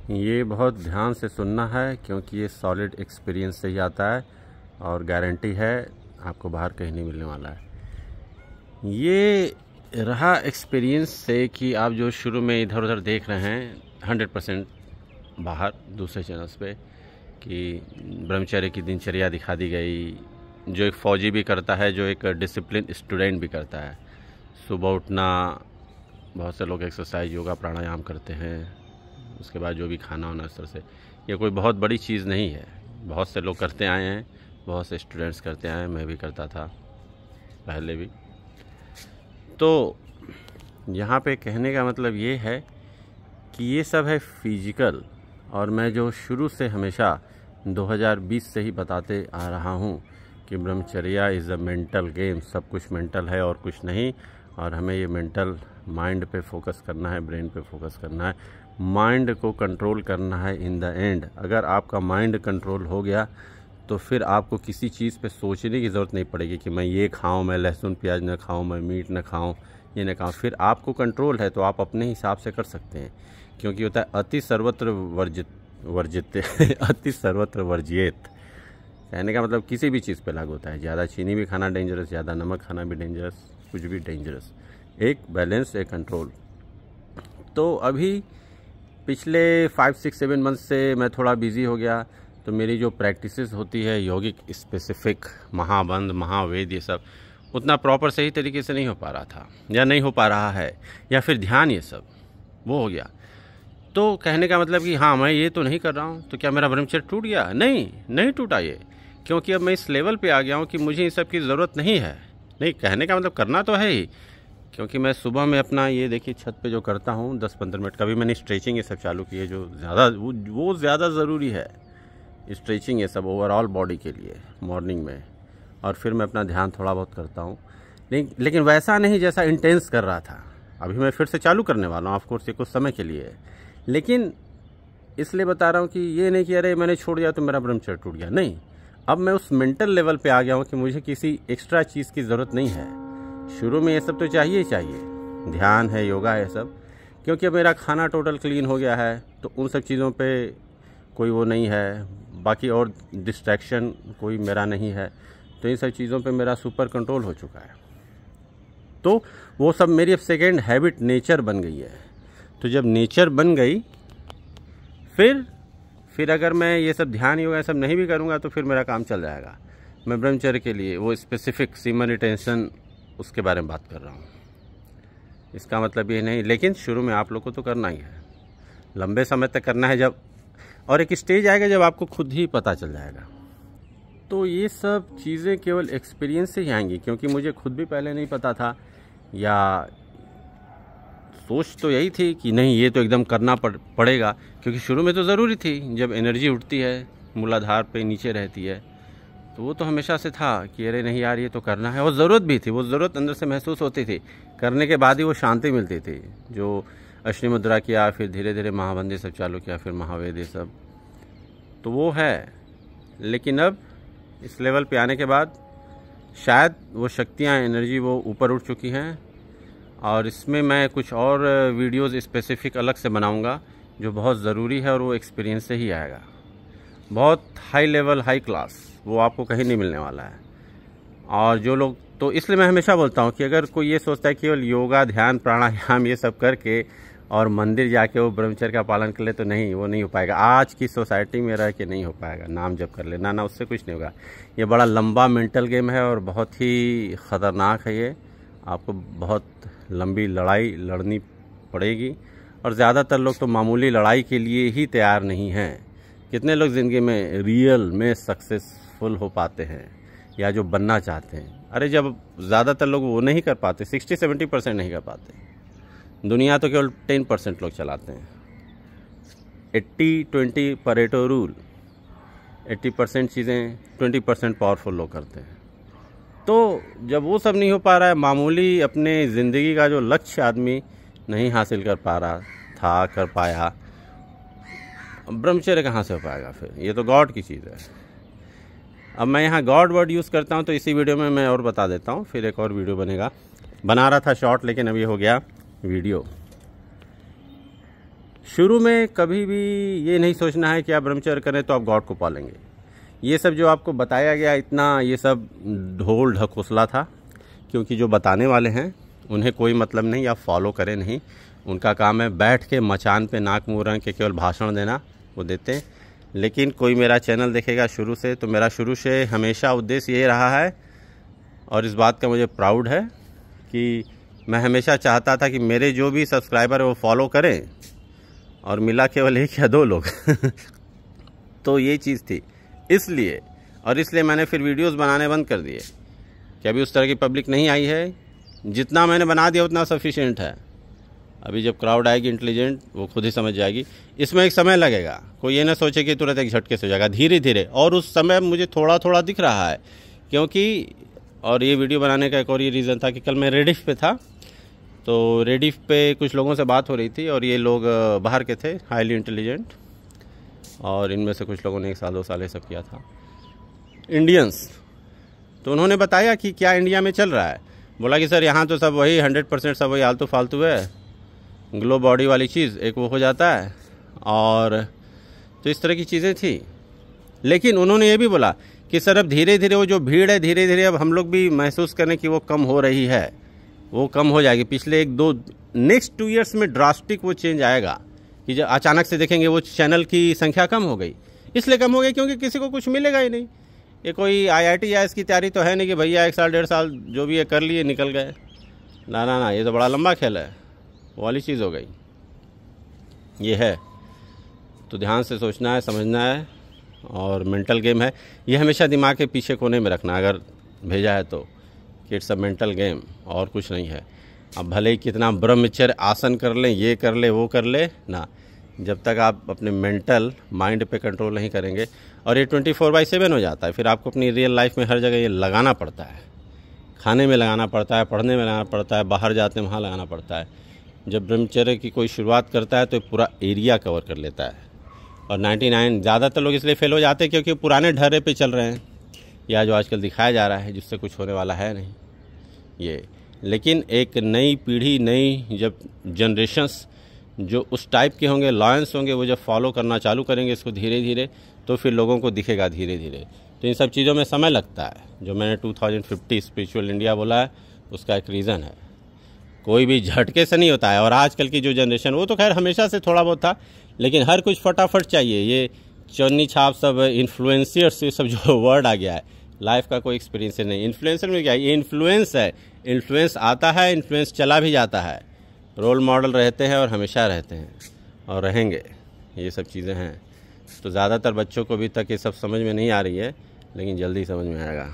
ये बहुत ध्यान से सुनना है क्योंकि ये सॉलिड एक्सपीरियंस से ही आता है और गारंटी है आपको बाहर कहीं नहीं मिलने वाला है। ये रहा एक्सपीरियंस से कि आप जो शुरू में इधर उधर देख रहे हैं 100% बाहर दूसरे चैनल्स पे कि ब्रह्मचर्य की दिनचर्या दिखा दी गई, जो एक फ़ौजी भी करता है, जो एक डिसिप्लिन स्टूडेंट भी करता है। सुबह उठना, बहुत से लोग एक्सरसाइज योगा प्राणायाम करते हैं, उसके बाद जो भी खाना होना इस तरह से, ये कोई बहुत बड़ी चीज़ नहीं है। बहुत से लोग करते आए हैं, बहुत से स्टूडेंट्स करते आए हैं, मैं भी करता था पहले भी। तो यहाँ पे कहने का मतलब ये है कि ये सब है फिजिकल, और मैं जो शुरू से हमेशा 2020 से ही बताते आ रहा हूँ कि brahmacharya is a mental game, सब कुछ मेंटल है और कुछ नहीं। और हमें ये मेंटल माइंड पे फोकस करना है, ब्रेन पे फोकस करना है, माइंड को कंट्रोल करना है। इन द एंड अगर आपका माइंड कंट्रोल हो गया तो फिर आपको किसी चीज़ पे सोचने की ज़रूरत नहीं पड़ेगी कि मैं ये खाऊं, मैं लहसुन प्याज न खाऊं, मैं मीट न खाऊं, ये न खाऊं। फिर आपको कंट्रोल है तो आप अपने हिसाब से कर सकते हैं, क्योंकि होता है अति सर्वत्र वर्जित अति सर्वत्र वर्जित। कहने का मतलब किसी भी चीज़ पे लागू होता है। ज़्यादा चीनी भी खाना डेंजरस, ज़्यादा नमक खाना भी डेंजरस, कुछ भी डेंजरस। एक बैलेंस, एक कंट्रोल। तो अभी पिछले 5-6-7 मंथ से मैं थोड़ा बिज़ी हो गया, तो मेरी जो प्रैक्टिसेस होती है योगिक स्पेसिफिक, महाबंध, महावेद, ये सब उतना प्रॉपर सही तरीके से नहीं हो पा रहा था, या नहीं हो पा रहा है, या फिर ध्यान, ये सब वो हो गया। तो कहने का मतलब कि हाँ मैं ये तो नहीं कर रहा हूँ, तो क्या मेरा ब्रह्मचर्य टूट गया? नहीं टूटा ये, क्योंकि अब मैं इस लेवल पे आ गया हूँ कि मुझे इन सब की ज़रूरत नहीं है। नहीं, कहने का मतलब करना तो है ही, क्योंकि मैं सुबह में अपना ये देखिए छत पे जो करता हूँ 10-15 मिनट, कभी मैंने स्ट्रेचिंग ये सब चालू की है, जो ज़्यादा वो ज़्यादा ज़रूरी है, स्ट्रेचिंग ये सब ओवरऑल बॉडी के लिए मॉर्निंग में। और फिर मैं अपना ध्यान थोड़ा बहुत करता हूँ, लेकिन वैसा नहीं जैसा इंटेंस कर रहा था। अभी मैं फिर से चालू करने वाला हूँ, ऑफकोर्स ये कुछ समय के लिए है, लेकिन इसलिए बता रहा हूँ कि ये नहीं कि अरे मैंने छोड़ दिया तो मेरा ब्रह्मचर्य टूट गया। नहीं, अब मैं उस मेंटल लेवल पे आ गया हूँ कि मुझे किसी एक्स्ट्रा चीज़ की ज़रूरत नहीं है। शुरू में ये सब तो चाहिए, ध्यान है, योगा है सब, क्योंकि अब मेरा खाना टोटल क्लीन हो गया है, तो उन सब चीज़ों पे कोई वो नहीं है, बाकी और डिस्ट्रैक्शन कोई मेरा नहीं है, तो इन सब चीज़ों पे मेरा सुपर कंट्रोल हो चुका है। तो वो सब मेरी अब सेकेंड हैबिट, नेचर बन गई है। तो जब नेचर बन गई, फिर अगर मैं ये सब ध्यान योगा सब नहीं भी करूँगा तो फिर मेरा काम चल जाएगा। मैं ब्रह्मचर्य के लिए वो स्पेसिफिक सीमन रिटेंशन, उसके बारे में बात कर रहा हूँ। इसका मतलब ये नहीं, लेकिन शुरू में आप लोग को तो करना ही है, लंबे समय तक करना है, जब और एक स्टेज आएगा जब आपको खुद ही पता चल जाएगा। तो ये सब चीज़ें केवल एक्सपीरियंस से ही आएंगी, क्योंकि मुझे खुद भी पहले नहीं पता था, या सोच तो यही थी कि नहीं ये तो एकदम करना पड़ेगा, क्योंकि शुरू में तो ज़रूरी थी। जब एनर्जी उठती है, मूलाधार पे नीचे रहती है, तो वो तो हमेशा से था कि अरे नहीं यार ये तो करना है, और ज़रूरत भी थी, वो ज़रूरत अंदर से महसूस होती थी। करने के बाद ही वो शांति मिलती थी। जो अश्नि मुद्रा किया, फिर धीरे धीरे महाबंध सब चालू किया, फिर महावेद ये सब, तो वो है। लेकिन अब इस लेवल पे आने के बाद शायद वो शक्तियाँ, एनर्जी वो ऊपर उठ चुकी हैं, और इसमें मैं कुछ और वीडियोज़ स्पेसिफिक अलग से बनाऊँगा जो बहुत ज़रूरी है, और वो एक्सपीरियंस से ही आएगा। बहुत हाई लेवल, हाई क्लास, वो आपको कहीं नहीं मिलने वाला है। और जो लोग, तो इसलिए मैं हमेशा बोलता हूँ कि अगर कोई ये सोचता है केवल योगा, ध्यान, प्राणायाम ये सब करके और मंदिर जाके वो ब्रह्मचर्य का पालन कर ले, तो नहीं, वो नहीं हो पाएगा। आज की सोसाइटी में रह के नहीं हो पाएगा। नाम जप कर लेना ना, उससे कुछ नहीं होगा। ये बड़ा लंबा मेंटल गेम है और बहुत ही ख़तरनाक है ये। आपको बहुत लंबी लड़ाई लड़नी पड़ेगी, और ज़्यादातर लोग तो मामूली लड़ाई के लिए ही तैयार नहीं हैं। कितने लोग ज़िंदगी में रियल में सक्सेसफुल हो पाते हैं, या जो बनना चाहते हैं? अरे जब ज़्यादातर लोग वो नहीं कर पाते, 60-70% नहीं कर पाते। दुनिया तो केवल 10% लोग चलाते हैं। 80-20 परेटो रूल, 80% चीज़ें 20% पावरफुल लोग करते हैं। तो जब वो सब नहीं हो पा रहा है, मामूली अपने ज़िंदगी का जो लक्ष्य आदमी नहीं हासिल कर पा रहा था, कर पाया, ब्रह्मचर्य कहाँ से हो पाएगा फिर? ये तो गॉड की चीज़ है। अब मैं यहाँ गॉड वर्ड यूज़ करता हूँ, तो इसी वीडियो में मैं और बता देता हूँ, फिर एक और वीडियो बनेगा। बना रहा था शॉर्ट, लेकिन अब ये हो गया वीडियो। शुरू में कभी भी ये नहीं सोचना है कि आप ब्रह्मचर्य करें तो आप गॉड को पालेंगे। ये सब जो आपको बताया गया इतना ये सब ढोल ढकोसला था, क्योंकि जो बताने वाले हैं उन्हें कोई मतलब नहीं, आप फॉलो करें नहीं। उनका काम है बैठ के मचान पे नाक मुँह रंग के केवल भाषण देना, वो देते हैं। लेकिन कोई मेरा चैनल देखेगा शुरू से, तो मेरा शुरू से हमेशा उद्देश्य ये रहा है, और इस बात का मुझे प्राउड है कि मैं हमेशा चाहता था कि मेरे जो भी सब्सक्राइबर है वो फॉलो करें, और मिला केवल 1 या 2 लोग तो ये चीज़ थी, इसलिए मैंने फिर वीडियोस बनाने बंद कर दिए कि अभी उस तरह की पब्लिक नहीं आई है। जितना मैंने बना दिया उतना सफिशिएंट है। अभी जब क्राउड आएगी इंटेलिजेंट, वो खुद ही समझ जाएगी। इसमें एक समय लगेगा, कोई ये ना सोचे कि तुरंत एक झटके से हो जाएगा, धीरे धीरे। और उस समय मुझे थोड़ा थोड़ा दिख रहा है, क्योंकि और ये वीडियो बनाने का एक और ये रीज़न था कि कल मैं रेडिफ पे था, तो रेडिफ पे कुछ लोगों से बात हो रही थी, और ये लोग बाहर के थे, हाईली इंटेलिजेंट, और इनमें से कुछ लोगों ने 1 साल 2 साल ये सब किया था, इंडियंस। तो उन्होंने बताया कि क्या इंडिया में चल रहा है। बोला कि सर यहाँ तो सब वही 100% सब वही आलतू फालतू है, ग्लो बॉडी वाली चीज़ एक वो हो जाता है, और तो इस तरह की चीज़ें थी। लेकिन उन्होंने ये भी बोला कि सर अब धीरे धीरे वो जो भीड़ है, धीरे धीरे अब हम लोग भी महसूस करें कि वो कम हो रही है, वो कम हो जाएगी। पिछले नेक्स्ट 2 ईयर्स में ड्रास्टिक वो चेंज आएगा कि जब अचानक से देखेंगे वो चैनल की संख्या कम हो गई। इसलिए कम हो गई क्योंकि किसी को कुछ मिलेगा ही नहीं। ये कोई IIT या इसकी तैयारी तो है नहीं कि भैया 1 साल 1.5 साल जो भी ये कर लिए निकल गए। ना ना ना, ये तो बड़ा लंबा खेल है, वो वाली चीज़ हो गई। ये है तो ध्यान से सोचना है, समझना है, और मेंटल गेम है ये, हमेशा दिमाग के पीछे कोने में रखना अगर भेजा है तो, कि इट्स अ मेंटल गेम और कुछ नहीं है। अब भले ही कितना ब्रह्मचर्य आसन कर लें, ये कर ले वो कर ले ना, जब तक आप अपने मेंटल माइंड पे कंट्रोल नहीं करेंगे, और ये 24/7 हो जाता है, फिर आपको अपनी रियल लाइफ में हर जगह ये लगाना पड़ता है। खाने में लगाना पड़ता है, पढ़ने में लगाना पड़ता है, बाहर जाते हैं वहाँ लगाना पड़ता है। जब ब्रह्मचर्य की कोई शुरुआत करता है तो पूरा एरिया कवर कर लेता है। और 99 ज़्यादातर लोग इसलिए फेल हो जाते हैं क्योंकि पुराने ढर्रे पे चल रहे हैं, या जो आजकल दिखाया जा रहा है जिससे कुछ होने वाला है नहीं ये। लेकिन एक नई पीढ़ी, नई जब जनरेशन्स जो उस टाइप के होंगे, लॉयंस होंगे, वो जब फॉलो करना चालू करेंगे इसको धीरे धीरे, तो फिर लोगों को दिखेगा धीरे धीरे। तो इन सब चीज़ों में समय लगता है। जो मैंने 2050 स्पिरिचुअल इंडिया बोला है उसका एक रीज़न है, कोई भी झटके से नहीं होता है। और आजकल की जो जनरेशन, वो तो खैर हमेशा से थोड़ा बहुत था, लेकिन हर कुछ फटाफट चाहिए। ये चन्नी छाप सब इन्फ्लुएंसर्स, ये सब जो वर्ड आ गया है, लाइफ का कोई एक्सपीरियंस नहीं। इन्फ्लुएंसर में क्या है, ये इन्फ्लुएंस है, इन्फ्लुएंस आता है, इन्फ्लुएंस चला भी जाता है। रोल मॉडल रहते हैं और हमेशा रहते हैं और रहेंगे, ये सब चीज़ें हैं। तो ज़्यादातर बच्चों को अभी तक ये सब समझ में नहीं आ रही है, लेकिन जल्दी समझ में आएगा।